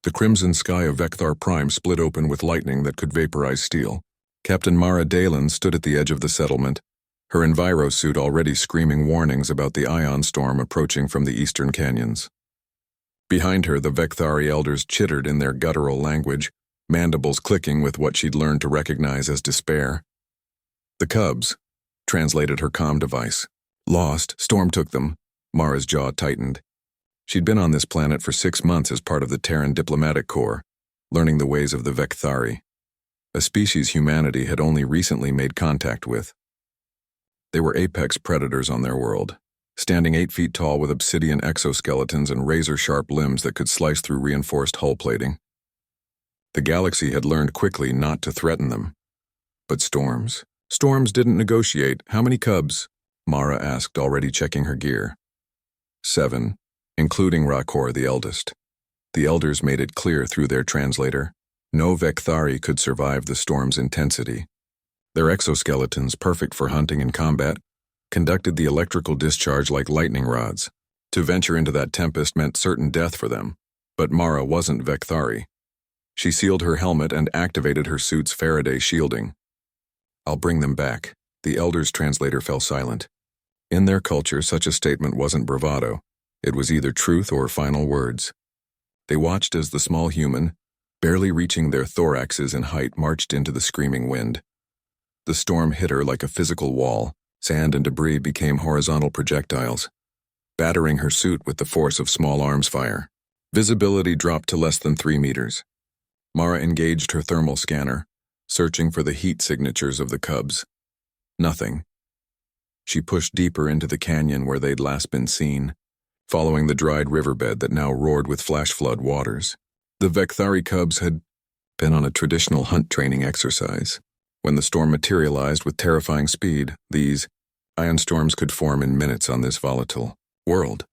The crimson sky of Vecthar Prime split open with lightning that could vaporize steel. Captain Mara Dalen stood at the edge of the settlement, her enviro suit already screaming warnings about the ion storm approaching from the eastern canyons. Behind her, the Vecthari elders chittered in their guttural language, mandibles clicking with what she'd learned to recognize as despair. The cubs, translated her comm device. Lost, Storm took them. Mara's jaw tightened. She'd been on this planet for 6 months as part of the Terran Diplomatic Corps, learning the ways of the Vecthari, a species humanity had only recently made contact with. They were apex predators on their world, standing 8 feet tall with obsidian exoskeletons and razor-sharp limbs that could slice through reinforced hull plating. The galaxy had learned quickly not to threaten them. But storms? Storms didn't negotiate. How many cubs? Mara asked, already checking her gear. 7, including Rakor, the eldest. The elders made it clear through their translator. No Vecthari could survive the storm's intensity. Their exoskeletons, perfect for hunting and combat, conducted the electrical discharge like lightning rods. To venture into that tempest meant certain death for them, but Mara wasn't Vecthari. She sealed her helmet and activated her suit's Faraday shielding. "I'll bring them back." The elder's translator fell silent. In their culture, such a statement wasn't bravado. It was either truth or final words. They watched as the small human, barely reaching their thoraxes in height, marched into the screaming wind. The storm hit her like a physical wall. Sand and debris became horizontal projectiles, battering her suit with the force of small arms fire. Visibility dropped to less than 3 meters. Mara engaged her thermal scanner, searching for the heat signatures of the cubs. Nothing. She pushed deeper into the canyon where they'd last been seen, following the dried riverbed that now roared with flash flood waters. The Vecthari cubs had been on a traditional hunt training exercise. When the storm materialized with terrifying speed, these ion storms could form in minutes on this volatile world.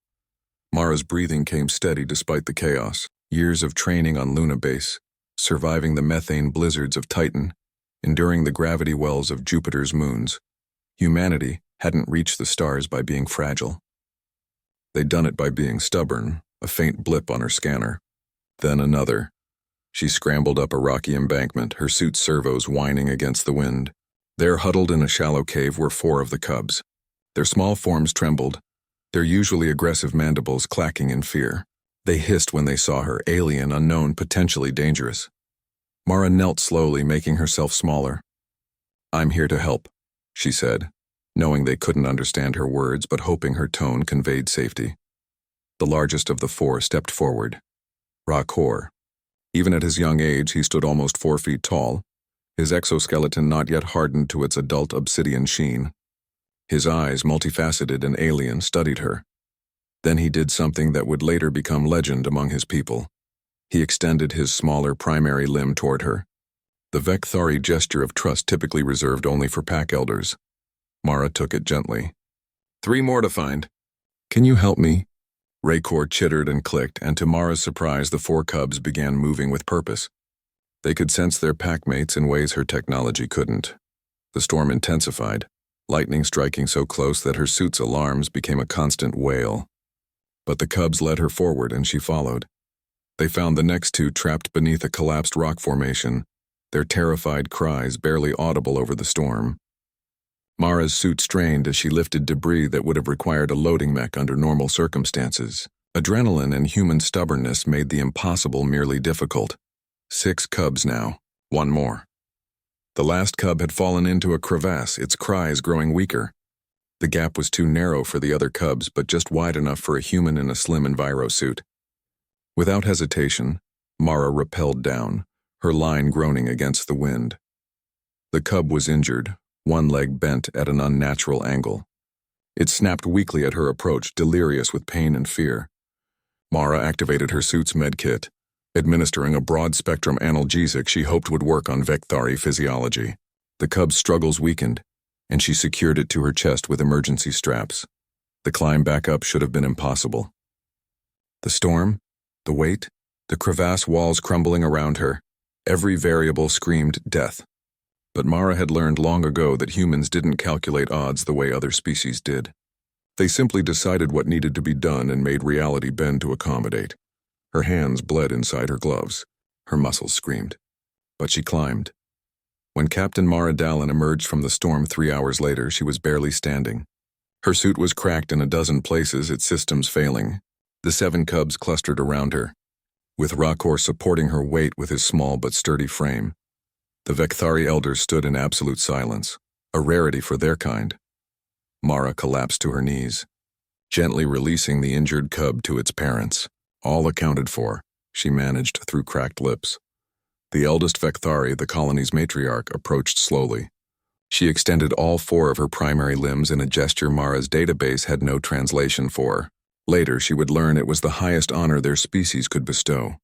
Mara's breathing came steady despite the chaos. Years of training on Luna Base, surviving the methane blizzards of Titan, enduring the gravity wells of Jupiter's moons. Humanity hadn't reached the stars by being fragile. They'd done it by being stubborn, a faint blip on her scanner. Then another. She scrambled up a rocky embankment, her suit's servos whining against the wind. There, huddled in a shallow cave, were 4 of the cubs. Their small forms trembled, their usually aggressive mandibles clacking in fear. They hissed when they saw her, alien, unknown, potentially dangerous. Mara knelt slowly, making herself smaller. "I'm here to help," she said, knowing they couldn't understand her words but hoping her tone conveyed safety. The largest of the 4 stepped forward. Rakor. Even at his young age, he stood almost 4 feet tall, his exoskeleton not yet hardened to its adult obsidian sheen. His eyes, multifaceted and alien, studied her. Then he did something that would later become legend among his people. He extended his smaller primary limb toward her. The Vecthari gesture of trust typically reserved only for pack elders. Mara took it gently. 3 more to find. "Can you help me?" Rakor chittered and clicked, and to Mara's surprise, the 4 cubs began moving with purpose. They could sense their packmates in ways her technology couldn't. The storm intensified, lightning striking so close that her suit's alarms became a constant wail. But the cubs led her forward, and she followed. They found the next 2 trapped beneath a collapsed rock formation, their terrified cries barely audible over the storm. Mara's suit strained as she lifted debris that would have required a loading mech under normal circumstances. Adrenaline and human stubbornness made the impossible merely difficult. 6 cubs now, 1 more. The last cub had fallen into a crevasse, its cries growing weaker. The gap was too narrow for the other cubs, but just wide enough for a human in a slim enviro suit. Without hesitation, Mara rappelled down, her line groaning against the wind. The cub was injured, one leg bent at an unnatural angle. It snapped weakly at her approach, delirious with pain and fear. Mara activated her suit's medkit, administering a broad-spectrum analgesic she hoped would work on Vecthari physiology. The cub's struggles weakened, and she secured it to her chest with emergency straps. The climb back up should have been impossible. The storm, the weight, the crevasse walls crumbling around her, every variable screamed death. But Mara had learned long ago that humans didn't calculate odds the way other species did. They simply decided what needed to be done and made reality bend to accommodate. Her hands bled inside her gloves. Her muscles screamed. But she climbed. When Captain Mara Dallin emerged from the storm 3 hours later, she was barely standing. Her suit was cracked in a dozen places, its systems failing. The 7 cubs clustered around her, with Rakor supporting her weight with his small but sturdy frame. The Vekthari elders stood in absolute silence, a rarity for their kind. Mara collapsed to her knees, gently releasing the injured cub to its parents. All accounted for, she managed through cracked lips. The eldest Vekthari, the colony's matriarch, approached slowly. She extended all 4 of her primary limbs in a gesture Mara's database had no translation for. Later, she would learn it was the highest honor their species could bestow,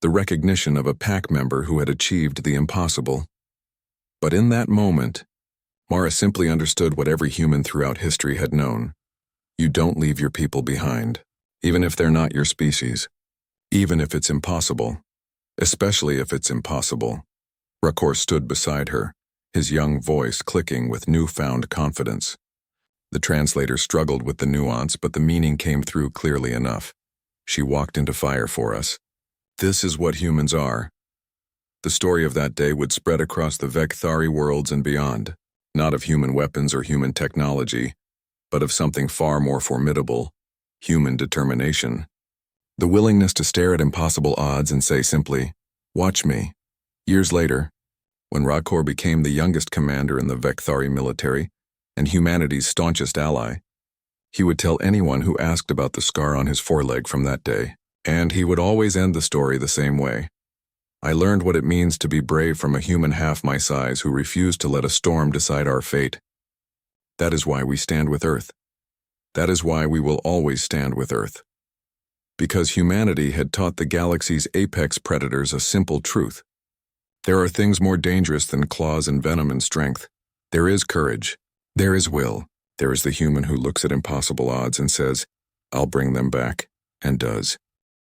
the recognition of a pack member who had achieved the impossible. But in that moment, Mara simply understood what every human throughout history had known. You don't leave your people behind, even if they're not your species, even if it's impossible, especially if it's impossible. Rakor stood beside her, his young voice clicking with newfound confidence. The translator struggled with the nuance, but the meaning came through clearly enough. She walked into fire for us. This is what humans are. The story of that day would spread across the Vekthari worlds and beyond, not of human weapons or human technology, but of something far more formidable, human determination. The willingness to stare at impossible odds and say simply, "Watch me." Years later, when Rakor became the youngest commander in the Vekthari military, and humanity's staunchest ally, he would tell anyone who asked about the scar on his foreleg from that day, and he would always end the story the same way. I learned what it means to be brave from a human half my size who refused to let a storm decide our fate. That is why we stand with Earth. That is why we will always stand with Earth. Because humanity had taught the galaxy's apex predators a simple truth. There are things more dangerous than claws and venom and strength. There is courage. There is will. There is the human who looks at impossible odds and says, "I'll bring them back," and does.